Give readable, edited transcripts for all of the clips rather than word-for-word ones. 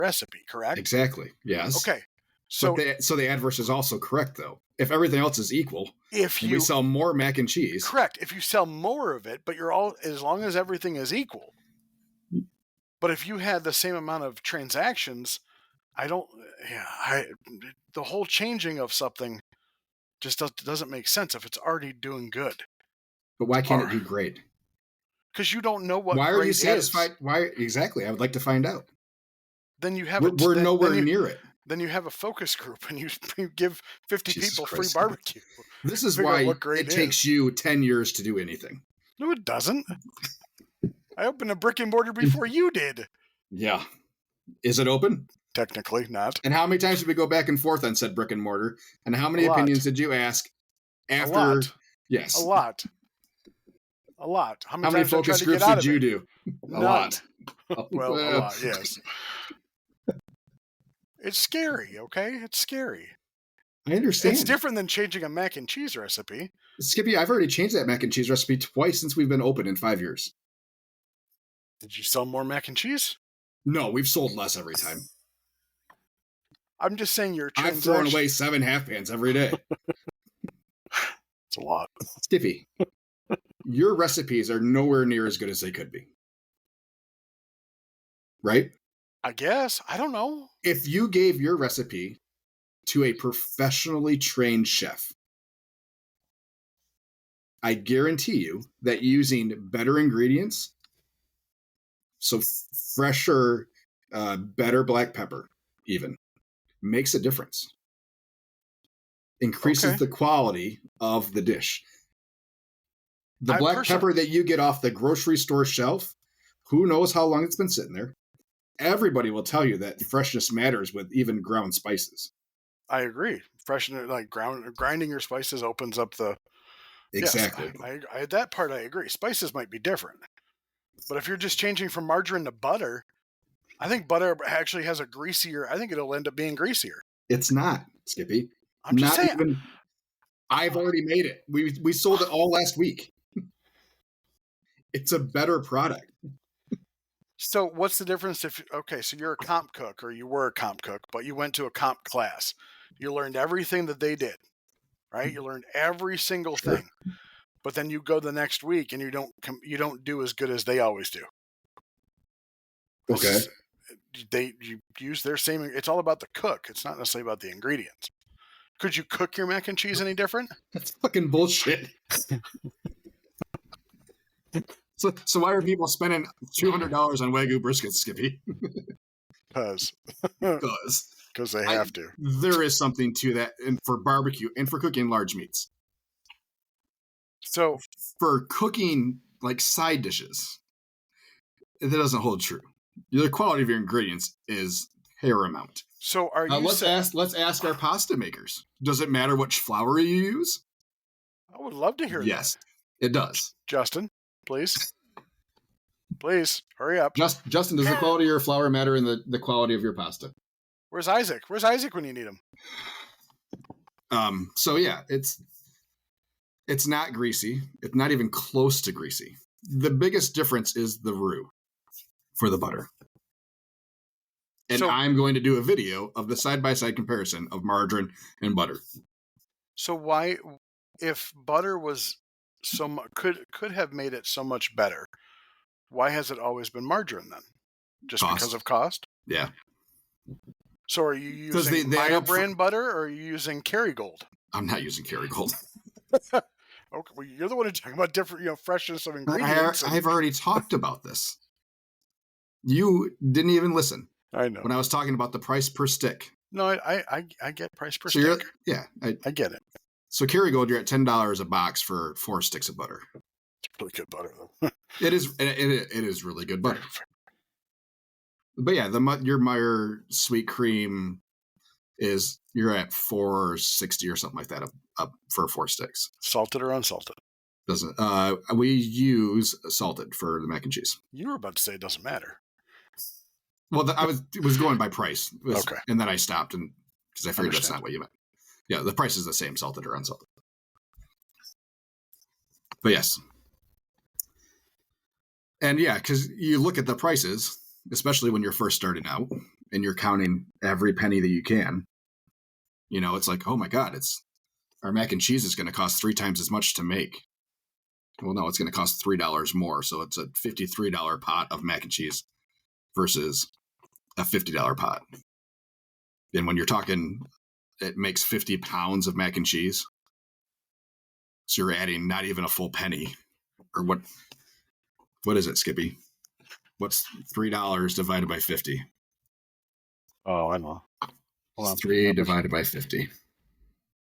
recipe, correct? Exactly. Yes. Okay. So the adverse is also correct, though. If everything else is equal, if we sell more mac and cheese. Correct. If you sell more of it, but as long as everything is equal. But if you had the same amount of transactions, the whole changing of something just doesn't make sense if it's already doing good. But why can't it do great? Because you don't know what. Why are you satisfied? Is. Why exactly? I would like to find out. Then you have we're nowhere near it. Then you have a focus group and you give 50 Jesus people Christ. free barbecue. This is why it takes you 10 years to do anything. No, it doesn't. I opened a brick and mortar before you did. Yeah. Is it open? Technically not. And how many times did we go back and forth on said brick and mortar? And how many opinions did you ask after? A lot. Yes. A lot. How many focus groups did you do? A lot. Well, a lot, yes. It's scary, okay? It's scary. I understand. It's different than changing a mac and cheese recipe. Skippy, I've already changed that mac and cheese recipe twice since we've been open in 5 years. Did you sell more mac and cheese? No, we've sold less every time. I'm just saying I've thrown away 7 half pans every day. It's a lot. Skippy, your recipes are nowhere near as good as they could be. Right? I guess. I don't know. If you gave your recipe to a professionally trained chef, I guarantee you that using better ingredients, so fresher, better black pepper even, makes a difference. Increases the quality of the dish. The black pepper that you get off the grocery store shelf, who knows how long it's been sitting there? Everybody will tell you that freshness matters with even ground spices. I agree. Freshness, like grinding your spices opens up the... Exactly. Yes, that part I agree. Spices might be different. But if you're just changing from margarine to butter, I think butter actually has I think it'll end up being greasier. It's not, Skippy. I'm just saying. I've already made it. We sold it all last week. It's a better product. So what's the difference so you're a comp cook, or you were a comp cook, but you went to a comp class. You learned everything that they did, right? You learned every single thing. But then you go the next week and you don't do as good as they always do. Okay. You use their same. It's all about the cook. It's not necessarily about the ingredients. Could you cook your mac and cheese any different? That's fucking bullshit. So why are people spending $200 on Wagyu briskets, Skippy? Because they have to. There is something to that, and for barbecue and for cooking large meats. So for cooking like side dishes, that doesn't hold true. The quality of your ingredients is paramount. So are you? Let's ask our pasta makers. Does it matter which flour you use? I would love to hear that. Yes, it does. Justin, please hurry up. Justin, does the quality of your flour matter in the quality of your pasta? Where's Isaac? Where's Isaac when you need him? So yeah, it's not greasy. It's not even close to greasy. The biggest difference is the roux for the butter. And I'm going to do a video of the side-by-side comparison of margarine and butter. So why, if butter was could have made it so much better, why has it always been margarine then? Just because of cost? Yeah. So are you using Meyer brand butter, or are you using Kerrygold? I'm not using Kerrygold. Okay, well, you're the one who's talking about different, freshness of ingredients. I've already talked about this. You didn't even listen. I know. When I was talking about the price per stick. No, I get price per stick. I get it. So Kerrygold, you're at $10 a box for 4 sticks of butter. It's really good butter, though. It is really good butter. But yeah, your Meyer sweet cream you're at $4.60 or something like that up for 4 sticks. Salted or unsalted? Doesn't we use salted for the mac and cheese? You were about to say it doesn't matter. Well, it was going by price. Okay. And then I stopped because I figured that's not what you meant. Yeah, the price is the same, salted or unsalted. But yes. And yeah, because you look at the prices, especially when you're first starting out, and you're counting every penny that you can, it's like, oh my God, our mac and cheese is going to cost 3 times as much to make. Well, no, it's going to cost $3 more. So it's a $53 pot of mac and cheese versus a $50 pot. And when you're talking, it makes 50 pounds of mac and cheese. So you're adding not even a full penny. Or what is it, Skippy? What's $3 divided by 50? Oh, I know. Hold on. 3 divided by 50.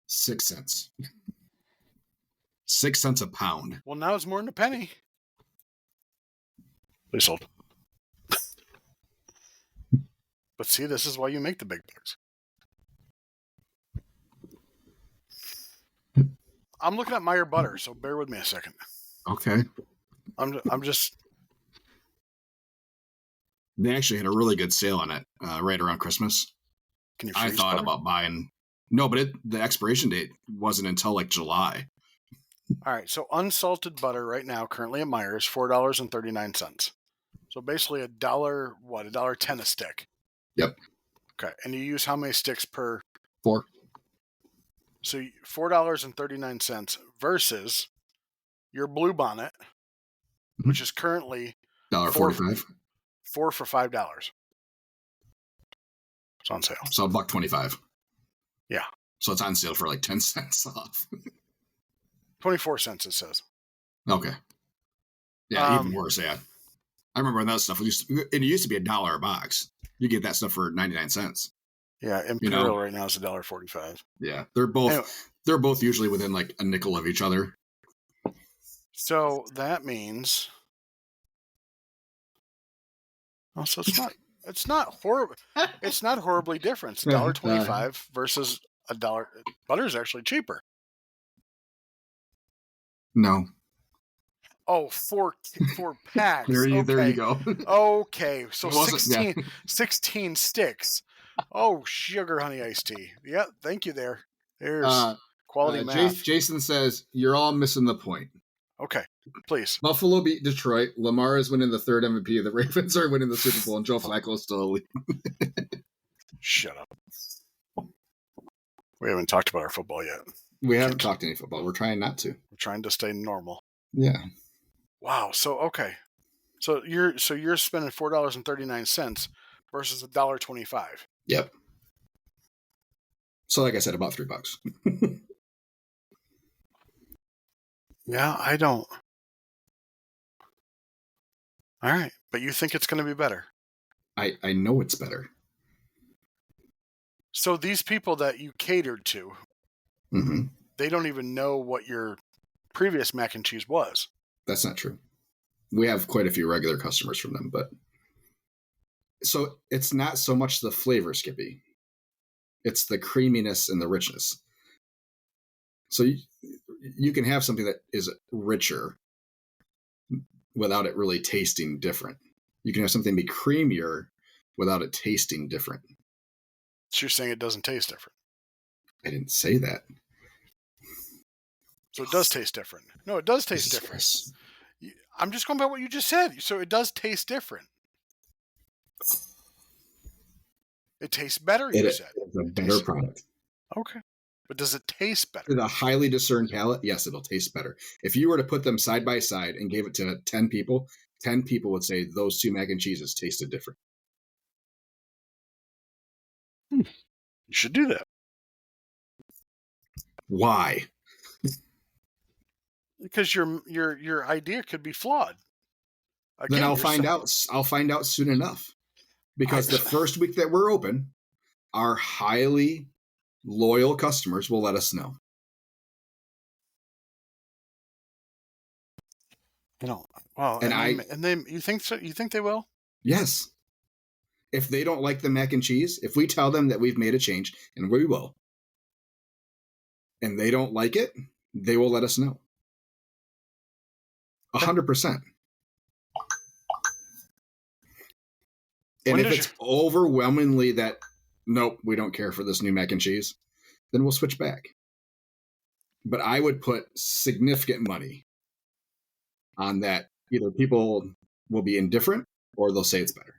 6 cents. 6 cents a pound. Well, now it's more than a penny. Please hold. But see, this is why you make the big bucks. I'm looking at Meyer butter, so bear with me a second. Okay. I'm just. They actually had a really good sale on it right around Christmas. Can you? I thought about buying. No, but the expiration date wasn't until like July. All right, so unsalted butter right now, currently at Meyer, is $4.39. So basically $1.10 a stick. Yep. Okay, and you use how many sticks per? 4. So $4.39 versus your Blue Bonnet, which is currently $1.45. 4 for $5. It's on sale. So $1.25. Yeah. So it's on sale for like 10 cents off. 24 cents it says. Okay. Yeah, even worse. Yeah, I remember when that stuff it used to be $1 a box. You get that stuff for 99 cents. Yeah, Imperial right now is $1.45. Yeah, they're both usually within like a nickel of each other. So that means, so it's not horrible. It's not horribly different. It's $1.25 versus $1. Butter is actually cheaper. No. Oh, four packs. There you go. Okay, so 16 sticks. Oh, sugar honey iced tea. Yeah, thank you there. There's quality math. Jason says, you're all missing the point. Okay, please. Buffalo beat Detroit. Lamar is winning the 3rd MVP. The Ravens are winning the Super Bowl, and Joe Flacco is still elite. Shut up. We haven't talked about our football yet. We haven't talked any football. We're trying not to. We're trying to stay normal. Yeah. Wow. So okay. So you're spending $4.39 versus $1.25. Yep. So like I said, about $3. Yeah, I don't. All right, but you think it's going to be better? I know it's better. So these people that you catered to, they don't even know what your previous mac and cheese was. That's not true. We have quite a few regular customers from them, but so it's not so much the flavor, Skippy. It's the creaminess and the richness. So you can have something that is richer without it really tasting different. You can have something be creamier without it tasting different. So you're saying it doesn't taste different? I didn't say that. So it does taste different. No, it does taste different. I'm just going by what you just said. So it does taste different. It tastes better, you said. It's a better product. Okay. But does it taste better? With a highly discerned palate, yes, it'll taste better. If you were to put them side by side and gave it to 10 people, 10 people would say those 2 mac and cheeses tasted different. You should do that. Why? Because your idea could be flawed. Again, then I'll find out. I'll find out soon enough. Because the first week that we're open, our highly loyal customers will let us know. Well, and then you think so? You think they will? Yes. If they don't like the mac and cheese, if we tell them that we've made a change, and we will, and they don't like it, they will let us know. 100%. And if it's overwhelmingly that, nope, we don't care for this new mac and cheese, then we'll switch back. But I would put significant money on that. Either people will be indifferent or they'll say it's better.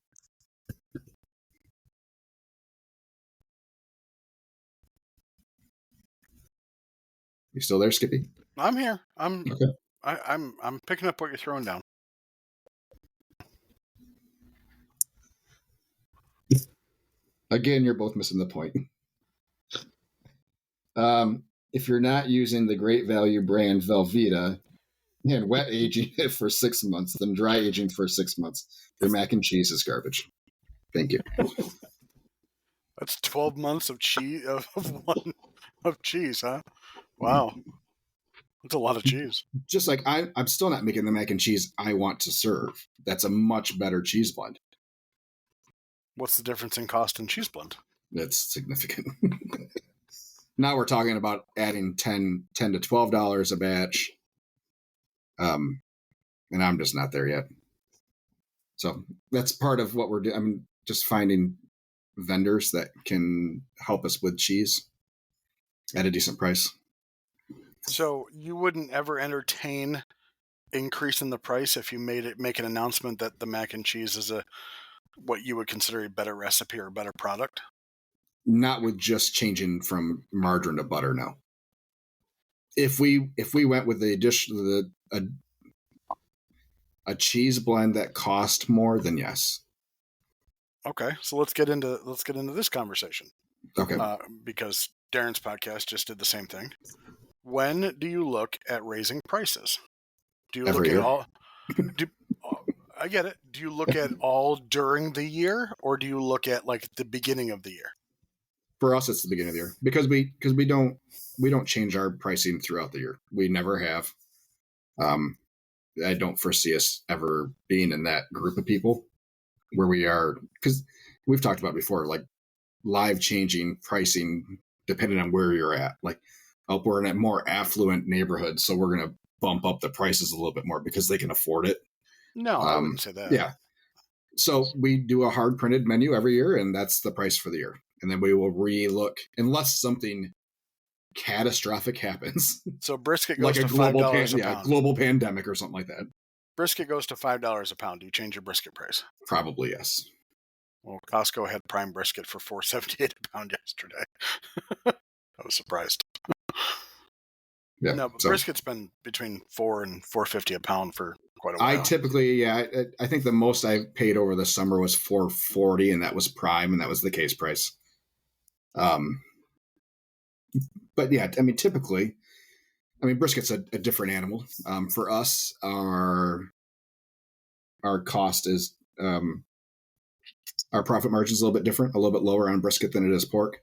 You still there, Skippy? I'm here. I'm Okay. I'm picking up what you're throwing down. Again, you're both missing the point. If you're not using the great value brand Velveeta and wet aging it for 6 months, then dry aging for 6 months, your mac and cheese is garbage. Thank you. That's 12 months of cheese of cheese, huh? Wow, that's a lot of cheese. Just like I'm still not making the mac and cheese I want to serve. That's a much better cheese blend. What's the difference in cost and cheese blend? That's significant. Now we're talking about adding $10 to $12 a batch. And I'm just not there yet. So that's part of what we're doing. I'm just finding vendors that can help us with cheese at a decent price. So you wouldn't ever entertain increasing the price if you make an announcement that the mac and cheese is what you would consider a better recipe or a better product? Not with just changing from margarine to butter, no. If we went with a cheese blend that cost more, then yes. Okay, so let's get into this conversation. Okay. Because Darren's podcast just did the same thing. When do you look at raising prices? Do you Every look year. at all? I get it. Do you look at all during the year, or do you look at like the beginning of the year? For us, it's the beginning of the year because we don't change our pricing throughout the year. We never have. I don't foresee us ever being in that group of people where we are, because we've talked about before, like live changing pricing depending on where you're at. Like, oh, we're in a more affluent neighborhood, so we're going to bump up the prices a little bit more because they can afford it. No, I wouldn't say that. Yeah. So we do a hard printed menu every year, and that's the price for the year. And then we will re-look unless something catastrophic happens. So brisket like goes a to global $5 a pound. global pandemic or something like that. Brisket goes to $5 a pound. Do you change your brisket price? Probably yes. Well, Costco had prime brisket for $4.78 a pound yesterday. I was surprised. Yeah. No, but brisket's been between $4 and $4.50 a pound for quite a while. I typically, I think the most I paid over the summer was $4.40, and that was prime, and that was the case price. But yeah, I mean, typically, brisket's a different animal. For us, our cost is our profit margin is a little bit different, a little bit lower on brisket than it is pork.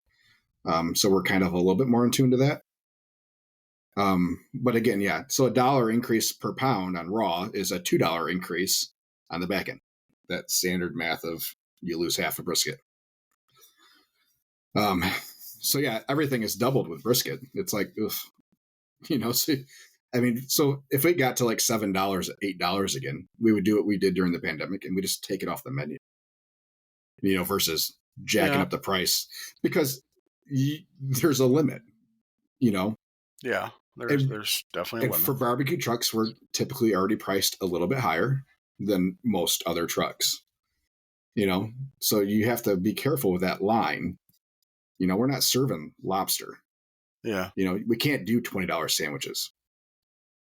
So we're kind of a little bit more in tune to that. But again, yeah. So $1 increase per pound on raw is a $2 increase on the back end. That standard math of you lose half a brisket. So yeah, everything is doubled with brisket. It's like, oof, so if it got to like $7, $8 again, we would do what we did during the pandemic, and we just take it off the menu. Versus jacking up the price, because there's a limit. Yeah, there's definitely a limit. For barbecue trucks, we're typically already priced a little bit higher than most other trucks. So you have to be careful with that line. We're not serving lobster. Yeah. We can't do $20 sandwiches.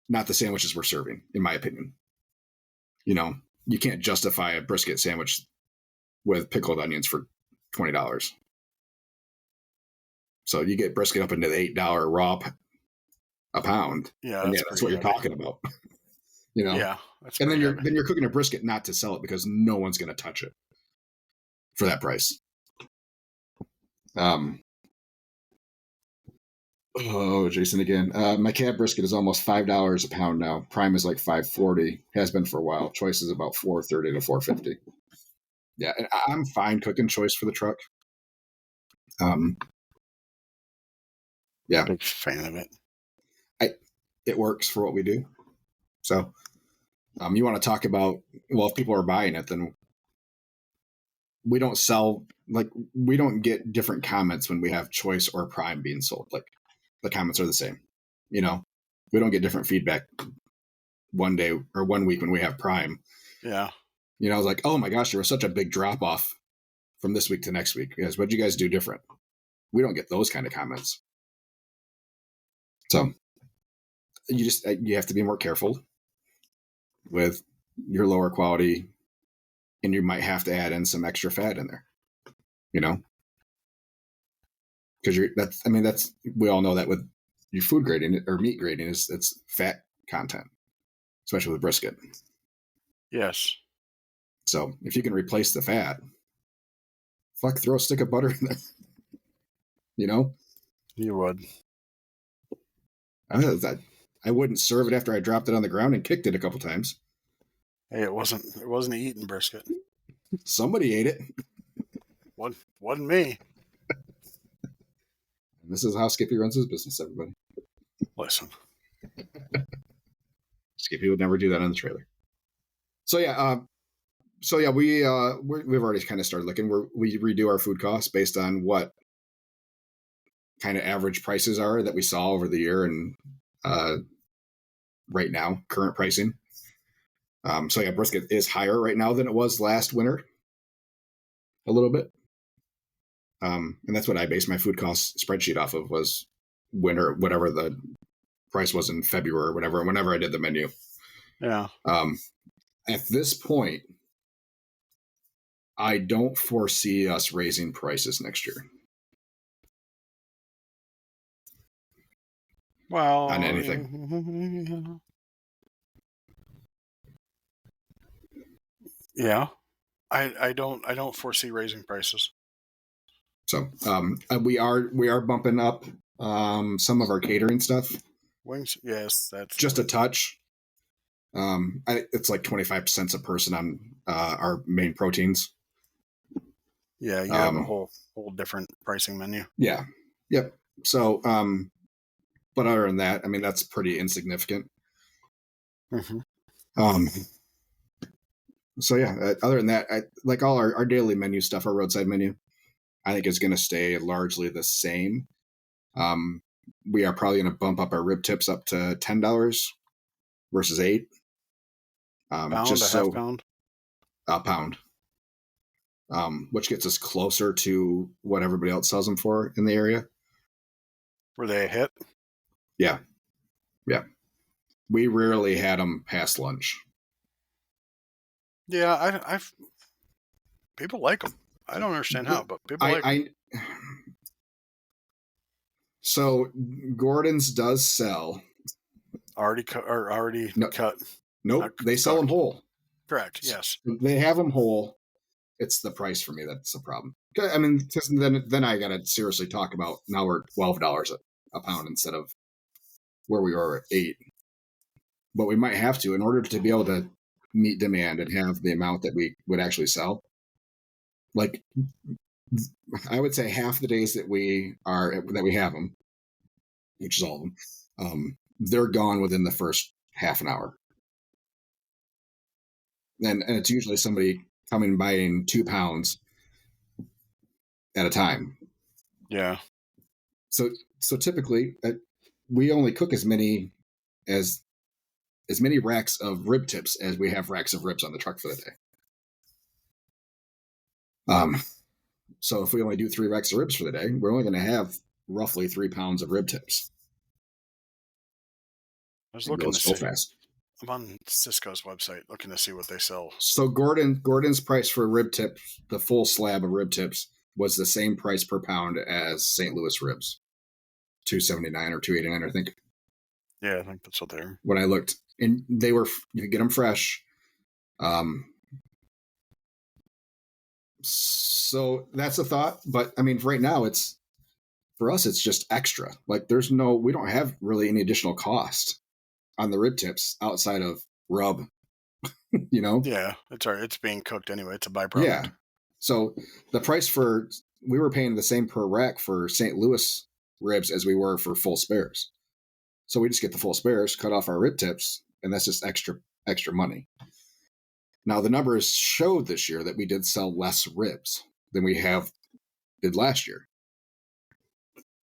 Not the sandwiches we're serving, in my opinion. You can't justify a brisket sandwich with pickled onions for $20. So you get brisket up into the $8 raw a pound. Yeah, that's what you're talking about. Yeah, and then you're cooking a brisket not to sell it, because no one's going to touch it for that price. Jason again. My cab brisket is almost $5 a pound now. Prime is like $5.40. Has been for a while. Choice is about $4.30 to $4.50. Yeah, and I'm fine cooking choice for the truck. Yeah, big fan of it. It works for what we do. So, you want to talk about, well, if people are buying it, then we don't sell, like, we don't get different comments when we have choice or prime being sold. Like, the comments are the same. We don't get different feedback one day or 1 week when we have prime. Yeah. I was like, oh my gosh, there was such a big drop off from this week to next week. What'd you guys do different? We don't get those kind of comments. So you have to be more careful with your lower quality, and you might have to add in some extra fat in there, you know, because that's we all know that with your food grading or meat grading is it's fat content, especially with brisket. Yes. So if you can replace the fat, throw a stick of butter in there, you know. You would. I wouldn't serve it after I dropped it on the ground and kicked it a couple times. Hey, it wasn't eating brisket. Somebody ate it. Wasn't me. And this is how Skippy runs his business, everybody. Listen. Skippy would never do that on the trailer. So yeah, we've already kind of started looking. We redo our food costs based on what kind of average prices are that we saw over the year and right now current pricing. So yeah, brisket is higher right now than it was last winter, a little bit. And that's what I based my food cost spreadsheet off of, was winter, whatever the price was in February or whatever, whenever I did the menu. Yeah. At this point, I don't foresee us raising prices next year. Well, on anything. Yeah. I don't foresee raising prices. So we are bumping up some of our catering stuff. Wings, yes, that's just a touch. It's like 25 cents a person on our main proteins. Yeah, you have a whole different pricing menu. Yeah. Yep. So, but other than that, I mean, that's pretty insignificant. Mm-hmm. So yeah, other than that, like all our daily menu stuff, our roadside menu, I think is going to stay largely the same. We are probably going to bump up our rib tips up to $10 versus $8. Pound, a half pound? A pound. Which gets us closer to what everybody else sells them for in the area. Were they a hit? Yeah. Yeah. We rarely had them past lunch. Yeah, I've people like them. I don't understand how, but people like them. So Gordon's does sell. Already cut. Nope, they sell them whole. Correct, yes. They have them whole. It's the price for me that's the problem. I mean, then I got to seriously talk about, now we're $12 a pound instead of where we were at $8. But we might have to, in order to be able to meet demand and have the amount that we would actually sell. Like, I would say half the days that we have them, which is all of them, they're gone within the first half an hour. And it's usually somebody coming and buying 2 pounds at a time. Yeah. So typically, we only cook as many racks of rib tips as we have racks of ribs on the truck for the day. So if we only do 3 racks of ribs for the day, we're only going to have roughly 3 pounds of rib tips. I was looking to see. Fast. I'm on Cisco's website looking to see what they sell. So Gordon's price for rib tips, the full slab of rib tips, was the same price per pound as St. Louis ribs, $2.79 or $2.89, I think. Yeah, I think that's what they're. When I looked, and you could get them fresh. So that's a thought, but I mean, right now for us, it's just extra. Like we don't have really any additional cost on the rib tips outside of rub, you know? Yeah, it's being cooked anyway. It's a byproduct. Yeah. So the price we were paying the same per rack for St. Louis ribs as we were for full spares. So we just get the full spares, cut off our rib tips, and that's just extra money. Now the numbers showed this year that we did sell less ribs than we did last year.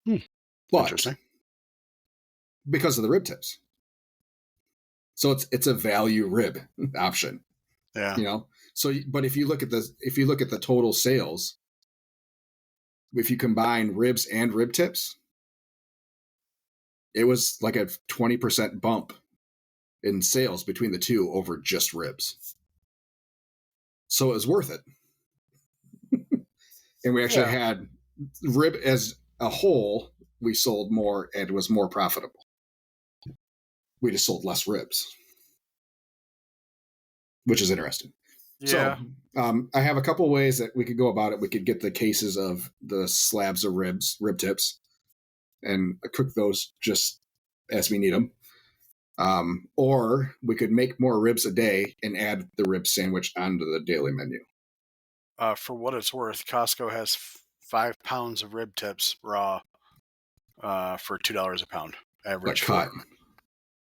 But interesting. Because of the rib tips. So it's a value rib option. Yeah. You know. So, but if you look at the total sales, if you combine ribs and rib tips, It was like a 20% bump in sales between the two over just ribs. So it was worth it. And we actually had rib as a whole, we sold more and it was more profitable. We just sold less ribs, which is interesting. Yeah. So I have a couple ways that we could go about it. We could get the cases of the slabs of ribs, rib tips, and cook those just as we need them. Or we could make more ribs a day and add the rib sandwich onto the daily menu. For what it's worth, Costco has 5 pounds of rib tips raw for $2 a pound. Average But cut,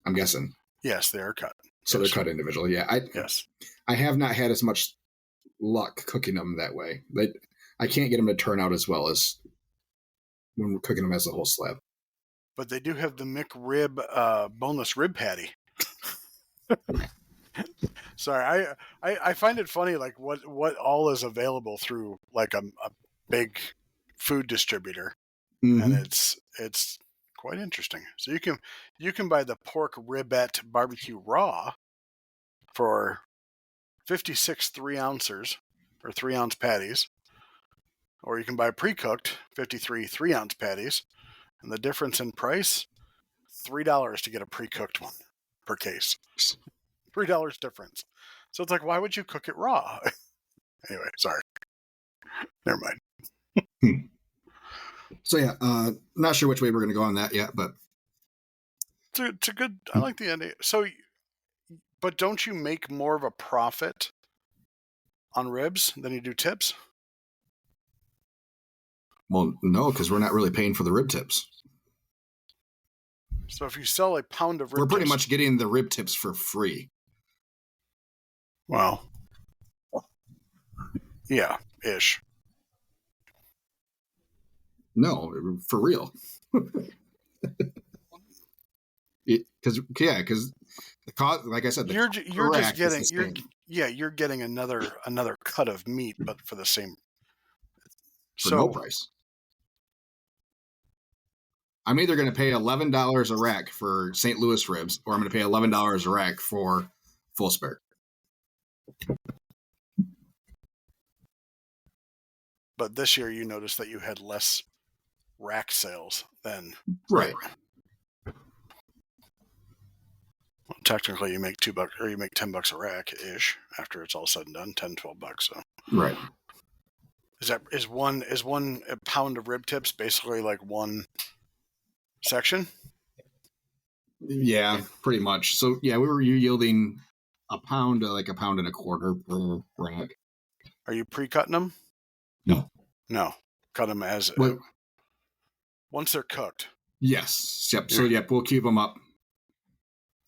I'm guessing. Yes, they are cut. So yes. They're cut individually. Yeah, yes. I have not had as much luck cooking them that way. I can't get them to turn out as well as when we're cooking them as a whole slab. But they do have the McRib boneless rib patty. Sorry, I find it funny, like what all is available through like a big food distributor, and it's quite interesting. So you can buy the pork ribette barbecue raw for 56 3-ounces or 3-ounce patties, or you can buy pre-cooked 53 3-ounce patties, and the difference in price, $3 to get a pre-cooked one per case. $3 difference. So it's like, why would you cook it raw? Anyway, sorry. Never mind. So yeah, not sure which way we're going to go on that yet, but it's a good. I like the idea. So, but don't you make more of a profit on ribs than you do tips? Well, no, because we're not really paying for the rib tips. So if you sell a pound of rib we're pretty tips, much getting the rib tips for free. Wow. Yeah, ish. No, for real. Because the cost, like I said, you're just getting you're getting another cut of meat, but for the same for no price. I'm either going to pay $11 a rack for St. Louis ribs, or I'm going to pay $11 a rack for full spare. But this year, you noticed that you had less rack sales than right. Well, technically, you make $2 or you make $10 a rack ish after it's all said and done, $10-12. So right. Is one a pound of rib tips basically like one section? Yeah, pretty much. So yeah, we were yielding a pound to like a pound and a quarter per rack. Are you pre-cutting them? No. Cut them as once they're cooked. Yes. Yep. So yep, we'll cube them up,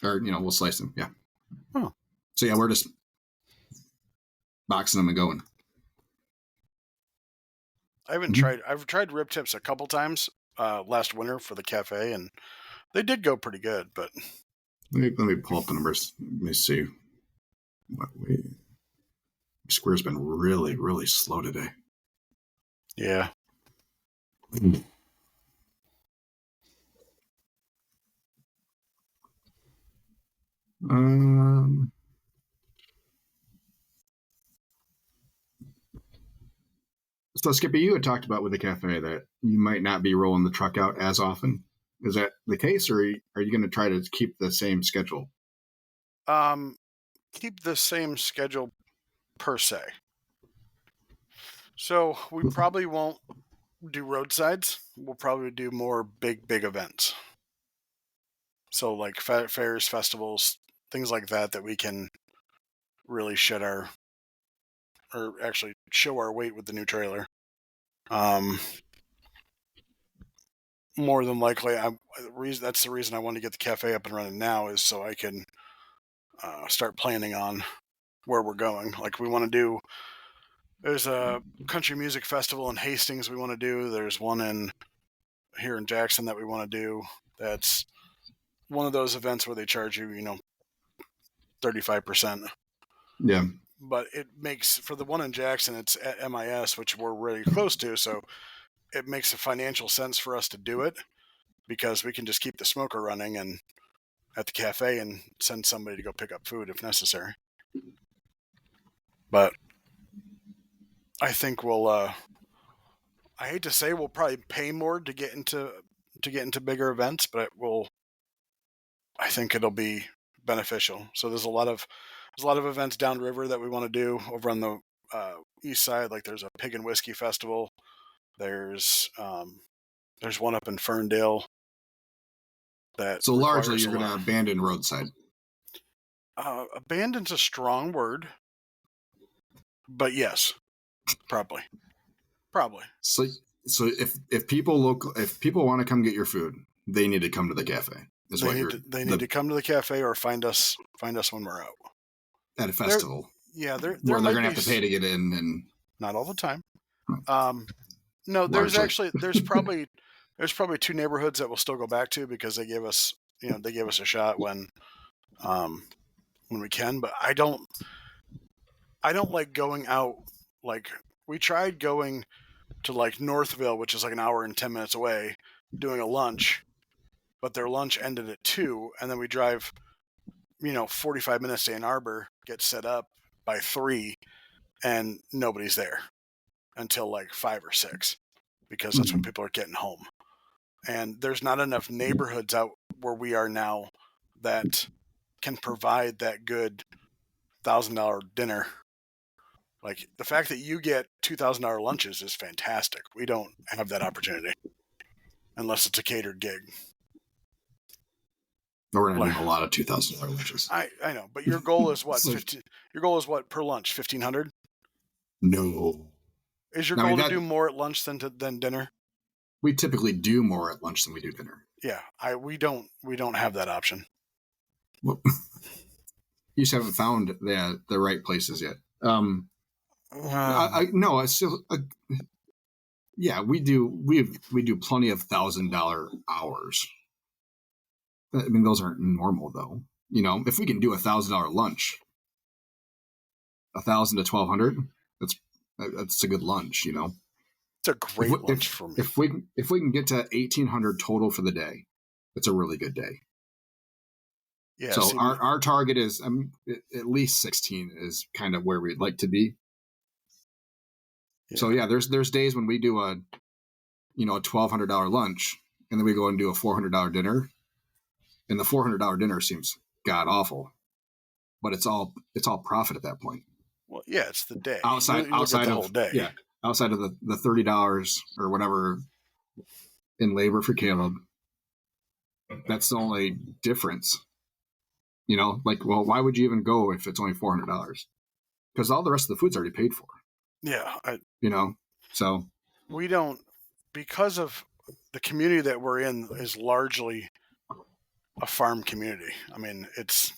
or we'll slice them. Yeah. Oh. So yeah, we're just boxing them and going. I haven't tried. I've tried rib tips a couple times last winter for the cafe, and they did go pretty good. But let me pull up the numbers. Let me see. Square's been really, really slow today. Yeah. So Skippy, you had talked about with the cafe that you might not be rolling the truck out as often. Is that the case, or are you going to try to keep the same schedule? Keep the same schedule per se. So we probably won't do roadsides. We'll probably do more big events. So like fairs, festivals, things like that we can really or actually show our weight with the new trailer. More than likely, that's the reason I want to get the cafe up and running now, is so I can start planning on where we're going. Like there's a country music festival in Hastings we want to do. There's one here in Jackson that we want to do. That's one of those events where they charge you, 35%. Yeah. But it makes, for the one in Jackson, it's at MIS, which we're really close to. So it makes a financial sense for us to do it because we can just keep the smoker running and at the cafe and send somebody to go pick up food if necessary. But I think we'll. I hate to say we'll probably pay more to get into bigger events, but it will. I think it'll be beneficial. So there's a lot of events downriver that we want to do over on the east side. Like there's a pig and whiskey festival. There's one up in Ferndale that So largely, requires a you're going lot. to abandon roadside. Abandon's a strong word, but yes, probably. So if people want to come get your food, they need to come to the cafe. They need to come to the cafe or find us when we're out at a festival. There where they're going to have to pay to get in, and not all the time. No, largely. there's probably 2 neighborhoods that we'll still go back to because they gave us a shot when we can. But I don't like going out. Like we tried going to like Northville, which is like an hour and 10 minutes away, doing a lunch, but their lunch ended at 2, and then we drive 45 minutes to Ann Arbor, get set up by 3, and nobody's there until like 5 or 6 because that's when people are getting home. And there's not enough neighborhoods out where we are now that can provide that good $1,000 dinner. Like the fact that you get $2,000 lunches is fantastic. We don't have that opportunity unless it's a catered gig. We're going to need a lot of $2,000 lunches. I know, but your goal is what? 15, your goal is what per lunch? 1,500? No. Is your goal to do more at lunch than dinner? We typically do more at lunch than we do dinner. Yeah, we don't have that option. Well, you just haven't found the right places yet. No, it's still. Yeah, we do. We do plenty of $1,000 hours. I mean, those aren't normal though. If we can do $1,000 lunch, 1,000 to 1,200, that's a good lunch. It's a great lunch for me. If we can get to 1,800 total for the day, it's a really good day. Yeah. So our target is at least 16 is kind of where we'd like to be. Yeah. So yeah, there's days when we do a $1,200 lunch, and then we go and do a $400 dinner, and the $400 dinner seems god awful, but it's all profit at that point. Well, yeah, it's the day. Outside the whole day. Yeah, outside of the $30 or whatever in labor for Caleb, that's the only difference. Well, why would you even go if it's only $400? Because all the rest of the food's already paid for. Yeah, so we don't, because of the community that we're in is largely a farm community. I mean, it's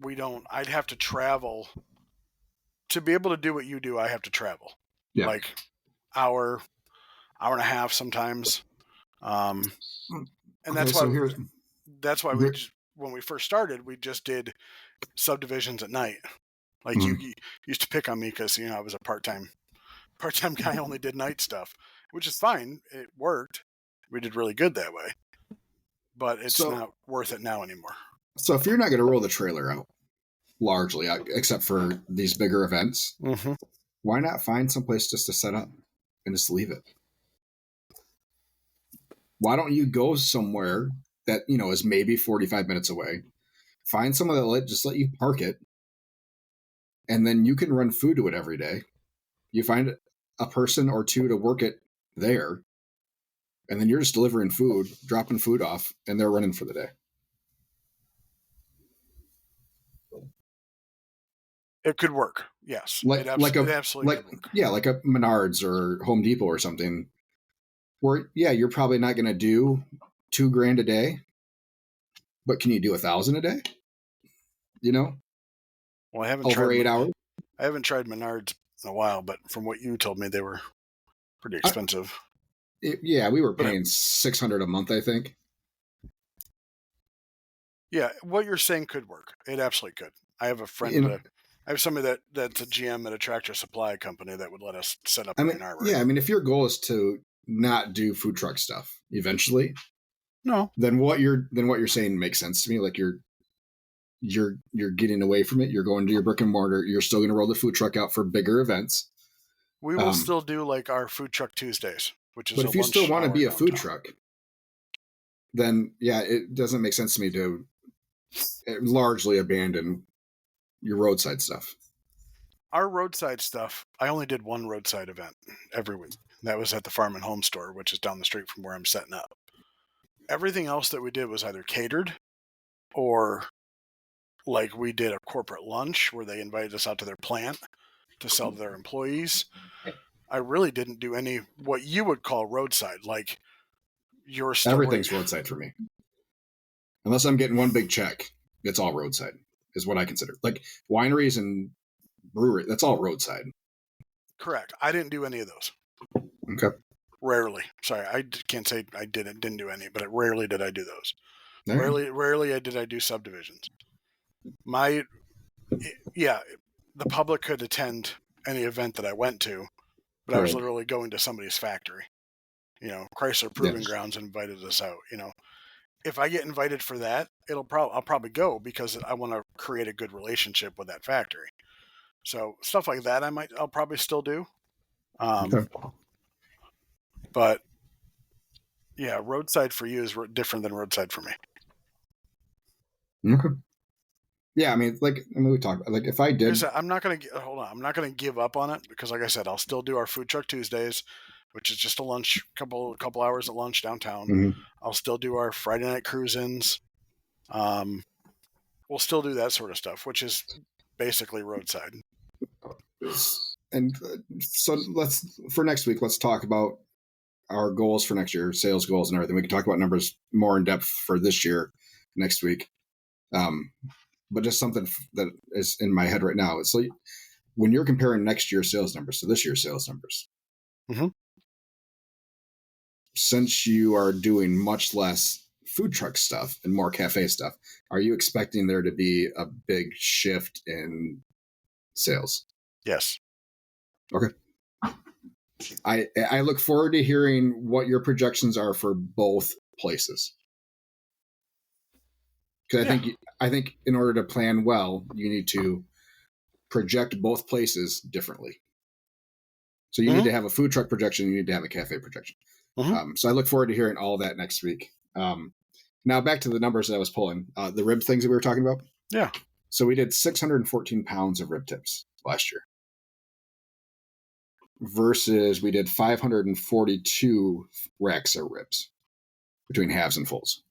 we don't. I'd have to travel to be able to do what you do. I have to travel, like hour and a half sometimes, and that's why. That's why when we first started, we just did subdivisions at night. Like you used to pick on me because I was a part-time guy, only did night stuff, which is fine. It worked. We did really good that way, but it's not worth it now anymore. So if you're not going to roll the trailer out, largely, except for these bigger events, why not find some place just to set up and just leave it? Why don't you go somewhere that is maybe 45 minutes away? Find someone that just let you park it, and then you can run food to it every day. You find a person or two to work it there, and then you're just delivering food, dropping food off, and they're running for the day. It could work, yes. It absolutely could work. Yeah, like a Menards or Home Depot or something, where you're probably not going to do $2,000 a day, but can you do 1,000 a day? Well, I haven't over tried 8 hours. I haven't tried Menards in a while, but from what you told me, they were pretty expensive. We were paying $600 a month, I think. Yeah, what you're saying could work. It absolutely could. I have a friend. I have somebody that's a GM at a tractor supply company that would let us set up in Ann Arbor. Yeah, I mean, if your goal is to not do food truck stuff eventually, No, then what you're saying makes sense to me. Like you're getting away from it. You're going to your brick and mortar. You're still going to roll the food truck out for bigger events. we will still do like our food truck Tuesdays, which is But a if you still lunch want to hour be a food downtown. truck, then yeah, it doesn't make sense to me to largely abandon your roadside stuff. Our roadside stuff, I only did one roadside event every week. That was at the Farm and Home store, which is down the street from where I'm setting up. Everything else that we did was either catered or like we did a corporate lunch where they invited us out to their plant to sell to their employees. I really didn't do any what you would call roadside, like your store. Everything's roadside for me. Unless I'm getting one big check, it's all roadside, is what I consider. Like wineries and brewery, that's all roadside. Correct. I didn't do any of those. Okay. Rarely. Sorry, I can't say I didn't do any, but rarely did I do those. All right. Rarely did I do subdivisions. Yeah, the public could attend any event that I went to, but I was Right. literally going to somebody's factory. Chrysler Proving Yes. Grounds invited us out. If I get invited for that, I'll probably go because I want to create a good relationship with that factory. So stuff like that, I'll probably still do. Okay. But yeah, roadside for you is different than roadside for me. Okay. Yeah, we talked about, like, if I did, I'm not gonna hold on. I'm not gonna give up on it because, like I said, I'll still do our food truck Tuesdays, which is just a lunch, couple hours at lunch downtown. Mhm. I'll still do our Friday night cruise-ins. We'll still do that sort of stuff, which is basically roadside. And so for next week, let's talk about our goals for next year, sales goals and everything. We can talk about numbers more in depth for this year next week. But just something that is in my head right now. It's like when you're comparing next year's sales numbers to this year's sales numbers, Mm-hmm. since you are doing much less food truck stuff and more cafe stuff, are you expecting there to be a big shift in sales? Yes. Okay. I look forward to hearing what your projections are for both places. Because I think in order to plan well, you need to project both places differently. So you need to have a food truck projection, you need to have a cafe projection. Mm-hmm. So I look forward to hearing all that next week. Now back to the numbers that I was pulling, the rib things that we were talking about. Yeah. So we did 614 pounds of rib tips last year versus we did 542 racks of ribs between halves and fulls.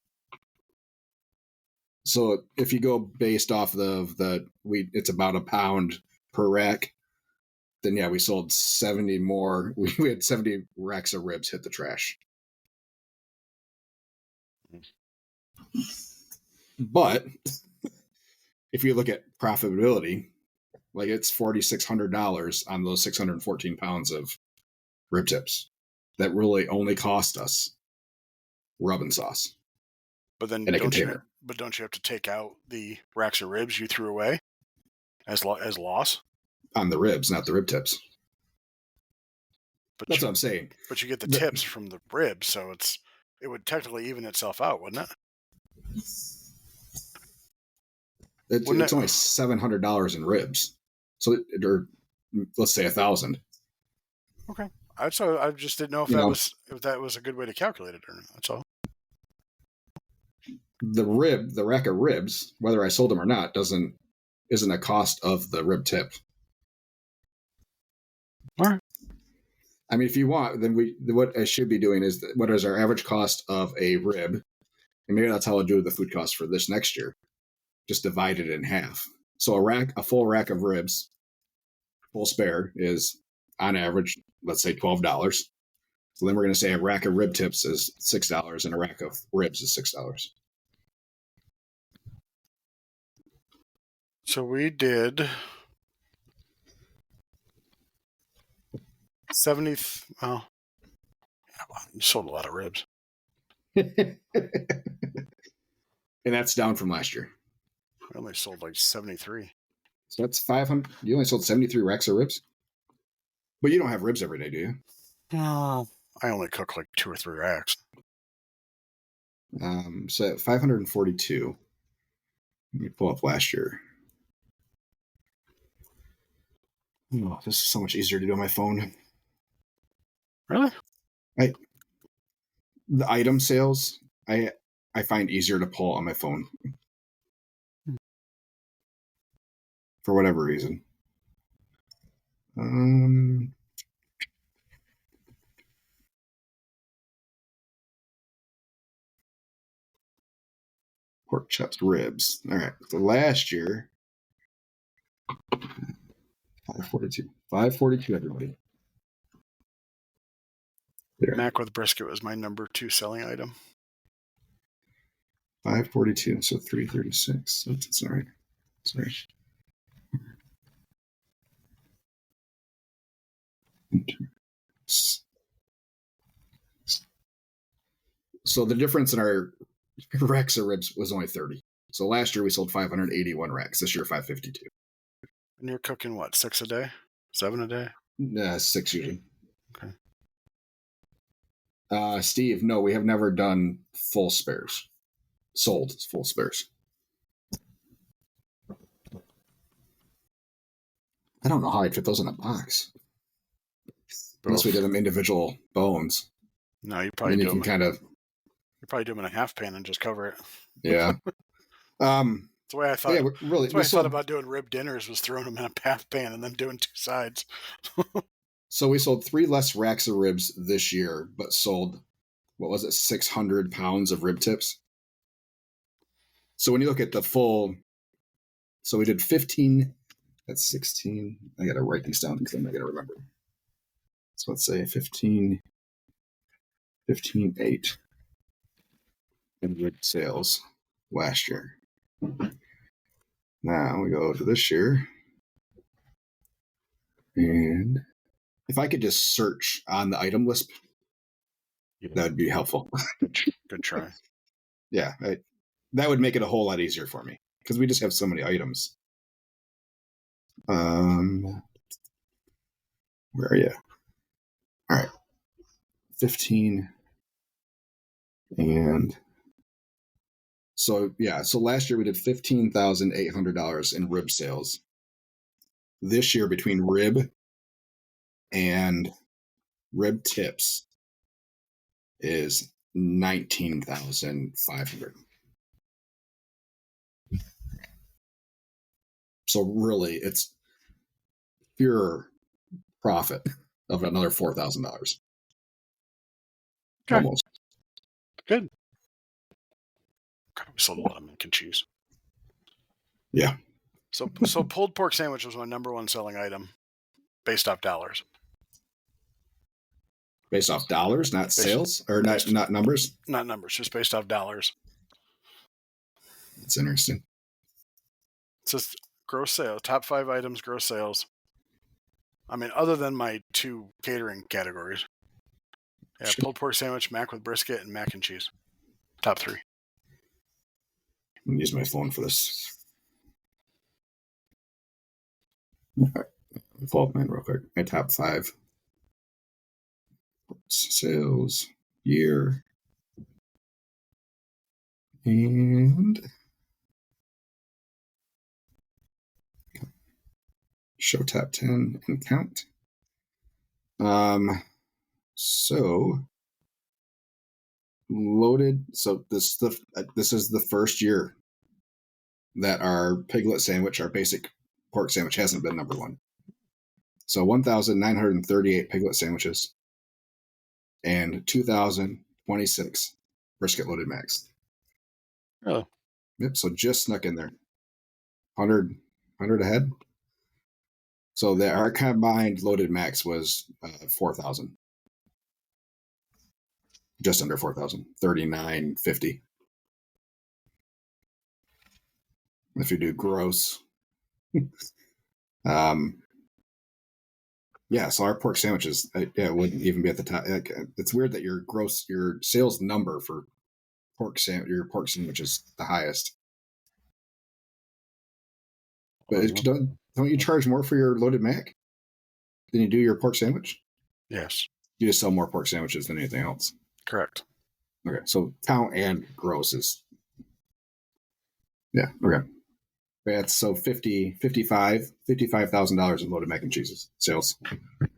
So if you go based off of it's about a pound per rack, then yeah, we sold 70 more. We had 70 racks of ribs hit the trash. But if you look at profitability, like it's $4,600 on those 614 pounds of rib tips that really only cost us rub and sauce. But then in a container. don't you have to take out the racks of ribs you threw away as loss? On the ribs, not the rib tips. But That's what I'm saying. But you get the tips from the ribs, so it would technically even itself out, wouldn't it? It's only $700 in ribs, or let's say 1,000. Okay, I just didn't know if that was a good way to calculate it or not. That's all. The rack of ribs, whether I sold them or not, isn't a cost of the rib tip. All right. I mean, if you want, then what I should be doing is what is our average cost of a rib, and maybe that's how I'll do the food cost for this next year. Just divide it in half. So a full rack of ribs, full spare, is on average, let's say $12. So then we're going to say a rack of rib tips is $6, and a rack of ribs is $6. So we did 70. Well, yeah, wow, you sold a lot of ribs. And that's down from last year. I only sold like 73. So that's 500. You only sold 73 racks of ribs? But you don't have ribs every day, do you? No, I only cook like 2 or 3 racks. So at 542, let me pull up last year. Oh, this is so much easier to do on my phone. Really? The item sales, I find easier to pull on my phone for whatever reason. Pork chops, ribs. All right. So last year, 542. 542, everybody. There. Mac with brisket was my number 2 selling item. 542. So 336. That's all right. Sorry. So the difference in our racks of ribs was only 30. So last year we sold 581 racks. This year 552. And you're cooking what, 6 a day? 7 a day? 6 usually. Okay. Steve, no, we have never done full spares. Sold full spares. I don't know how I'd fit those in a box. Unless we did them individual bones. No, you And probably then you do can them. kind of, You probably do them in a half pan and just cover it. yeah. That's the way I thought. Yeah, really. That's why I thought about doing rib dinners was throwing them in a half pan and then doing 2 sides. So we sold 3 less racks of ribs this year, but sold, what was it, 600 pounds of rib tips. So when you look at the full, so we did 15. That's 16. I got to write these down because I'm not going to remember. So let's say 15, 8 in rib sales last year. Now we go to this year. And if I could just search on the item list, that would be helpful. Good try. Yeah, that would make it a whole lot easier for me because we just have so many items. Where are you? All right, 15, and so yeah. So last year we did $15,800 in rib sales. This year, between rib and rib tips, is 19,500. So really, it's pure profit of another $4,000. Okay. Almost. Good. God, we sold a lot of mac and cheese. Yeah. So pulled pork sandwich was my number 1 selling item, based off dollars. Based off dollars, not sales, or not numbers. Not numbers, just based off dollars. That's interesting. It's just gross sales, top 5 items, gross sales. I mean, other than my 2 catering categories. Yeah, Sure. pulled pork sandwich, mac with brisket, and mac and cheese. Top 3. I'm gonna use my phone for this. All right. Pull up mine real quick. My top 5 sales year, and show top 10 and count. So loaded. So this is the first year that our piglet sandwich, our basic pork sandwich, hasn't been number 1. So 1,938 piglet sandwiches and 2,026 brisket loaded max. Oh. Yep. So just snuck in there. 100 ahead. So our combined loaded max was 4,000. Just under 4,000. 3,950. If you do gross. Yeah, so our pork sandwiches, it wouldn't even be at the top. It's weird that your sales number for your pork sandwich is the highest. But don't you charge more for your loaded mac than you do your pork sandwich? Yes. You just sell more pork sandwiches than anything else. Correct. Okay, so count and gross is yeah. Okay, that's so 55,000 in loaded mac and cheeses sales.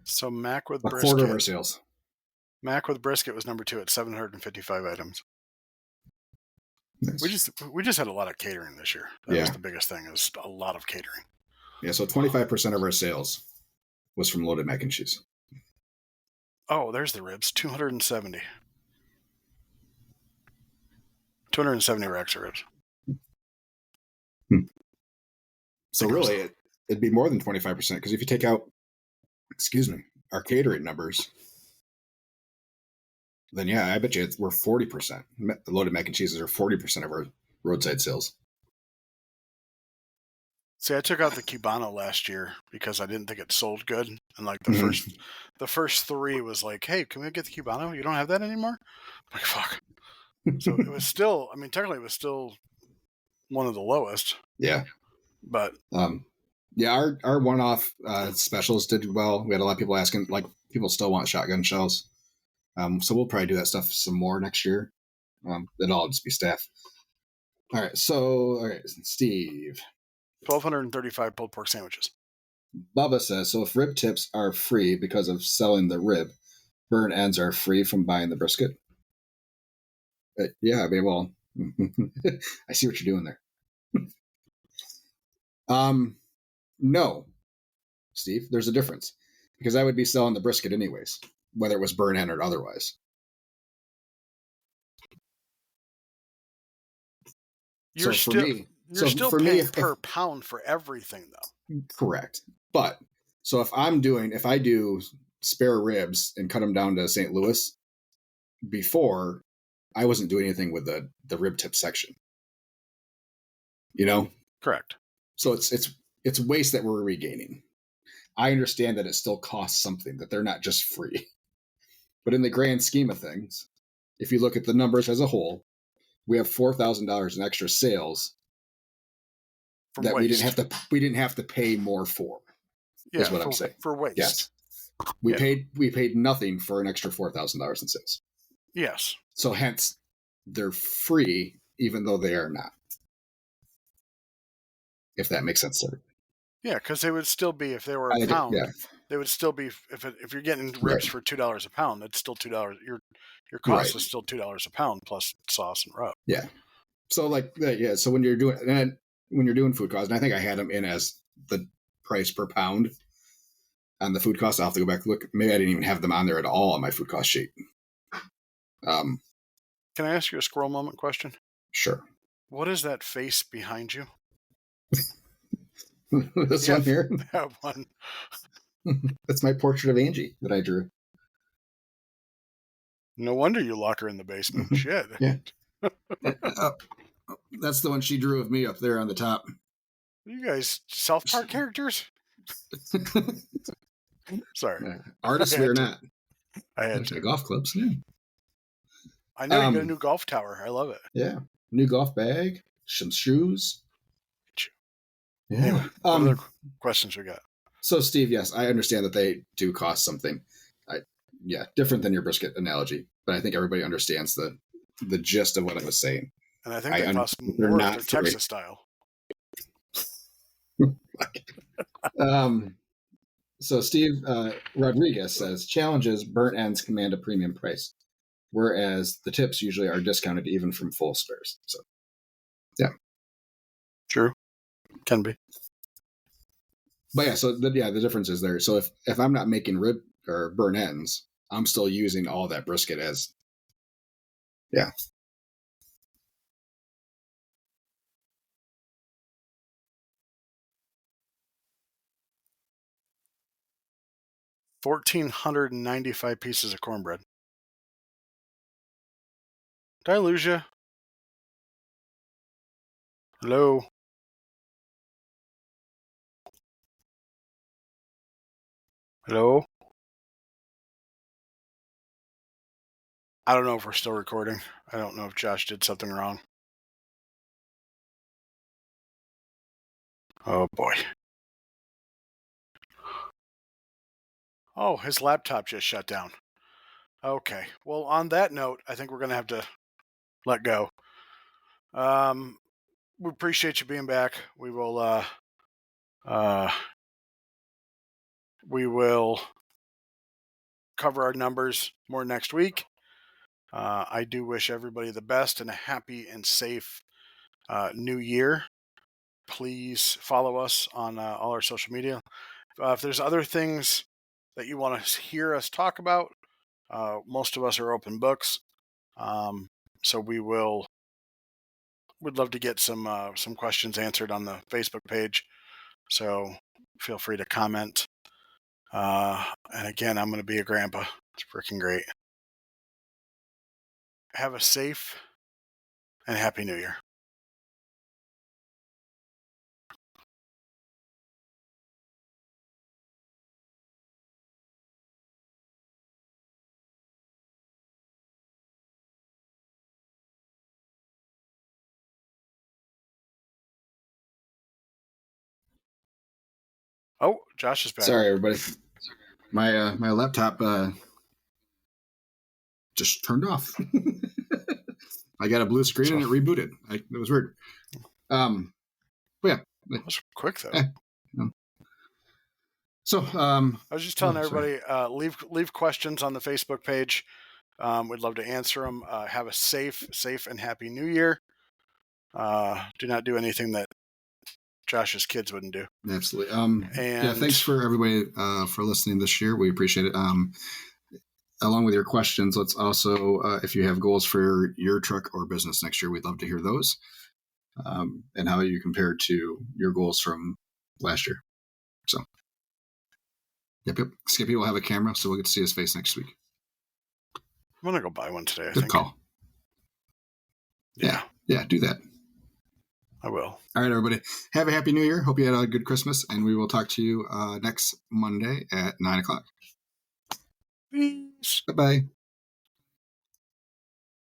So Mac with A quarter of our brisket. sales. Mac with brisket was number 2 at 755 items. Nice. We just had a lot of catering this year. That was the biggest thing. Is a lot of catering. Yeah, so 25% of our sales was from loaded mac and cheese. Oh, there's the ribs. 270. 270 racks of ribs. Hmm. So really, it'd be more than 25% because if you take out, our catering numbers, then yeah, I bet you we're 40%. The loaded mac and cheeses are 40% of our roadside sales. See, I took out the Cubano last year because I didn't think it sold good, and like Mhm. the first 3 was like, "Hey, can we get the Cubano? You don't have that anymore?" I'm like, fuck. So it was still. I mean, technically, it was still one of the lowest. Yeah. But yeah, our one-off specials did well. We had a lot of people asking, like, people still want shotgun shells. So we'll probably do that stuff some more next year. It'll all just be staff. All right, Steve. 1,235 pulled pork sandwiches. Bubba says, so if rib tips are free because of selling the rib, burn ends are free from buying the brisket? Yeah, I mean, well, I see what you're doing there. No, Steve, there's a difference because I would be selling the brisket anyways, whether it was burn end or otherwise. You're So for still me, you're still for me, paying if per pound for everything, though. correct, but so if I do spare ribs and cut them down to St. Louis, before I wasn't doing anything with the rib tip section, you know. Correct. So it's waste that we're regaining. I understand that it still costs something, that they're not just free. But in the grand scheme of things, if you look at the numbers as a whole, we have $4,000 in extra sales From that waste. we didn't have to pay more for. Is Yeah, what I'm saying. for waste. Yes. We paid nothing for an extra $4,000 in sales. Yes. So hence they're free even though they are not. If that makes sense to everybody. Yeah, because they would still be if they were a pound. Yeah. They would still be if you're getting ribs Right. for $2 a pound. That's still $2. Your cost Right. is still $2 a pound plus sauce and rub. Yeah. So yeah. So when you're doing food costs, and I think I had them in as the price per pound on the food cost. I'll have to go back and look. Maybe I didn't even have them on there at all on my food cost sheet. Can I ask you a squirrel moment question? Sure. What is that face behind you? This one here. That one. That's my portrait of Angie that I drew. No wonder you lock her in the basement. Shit. Yeah. That's the one she drew of me up there on the top. You guys South Park characters? Sorry. Artists we are not. I had to. Golf clubs. Yeah. I know you got a new golf tower. I love it. Yeah. New golf bag, some shoes. Yeah. Anyway, what other questions we got? So, Steve, yes, I understand that they do cost something. Different than your brisket analogy, but I think everybody understands the gist of what I was saying. And I think they cost more if they're Texas style. So Steve Rodriguez says challenges burnt ends command a premium price, whereas the tips usually are discounted even from full spares. So, yeah, true, can be. But yeah, so the difference is there. So if I'm not making rib or burnt ends, I'm still using all that brisket as, yeah. $1,495 pieces of cornbread. Did I lose you? Hello? Hello? I don't know if we're still recording. I don't know if Josh did something wrong. Oh boy. Oh, his laptop just shut down. Okay. Well, on that note, I think we're going to have to let go. Um, we appreciate you being back. Uh, we will cover our numbers more next week. I do wish everybody the best and a happy and safe new year. Please follow us on all our social media. If there's other things that you want to hear us talk about, most of us are open books. So would love to get some questions answered on the Facebook page. So feel free to comment. And again, I'm going to be a grandpa. It's freaking great. Have a safe and happy new year. Oh, Josh is back. Sorry, everybody. My laptop just turned off. I got a blue screen and it rebooted. It was weird. But yeah, That was quick though. eh, you know. So I was just telling sorry. everybody, leave questions on the Facebook page. We'd love to answer them. Have a safe and happy New Year. Do not do anything that Josh's kids wouldn't do. Absolutely. Yeah, And thanks for everybody for listening this year. We appreciate it. Along with your questions, let's also, if you have goals for your truck or business next year, we'd love to hear those, and how you compare to your goals from last year. So, yep. Skippy will have a camera, so we'll get to see his face next week. I'm gonna go buy one today. I Good think. call. Yeah, do that. I will. All right, everybody. Have a happy New Year. Hope you had a good Christmas, and we will talk to you next Monday at 9:00. Peace. Bye-bye.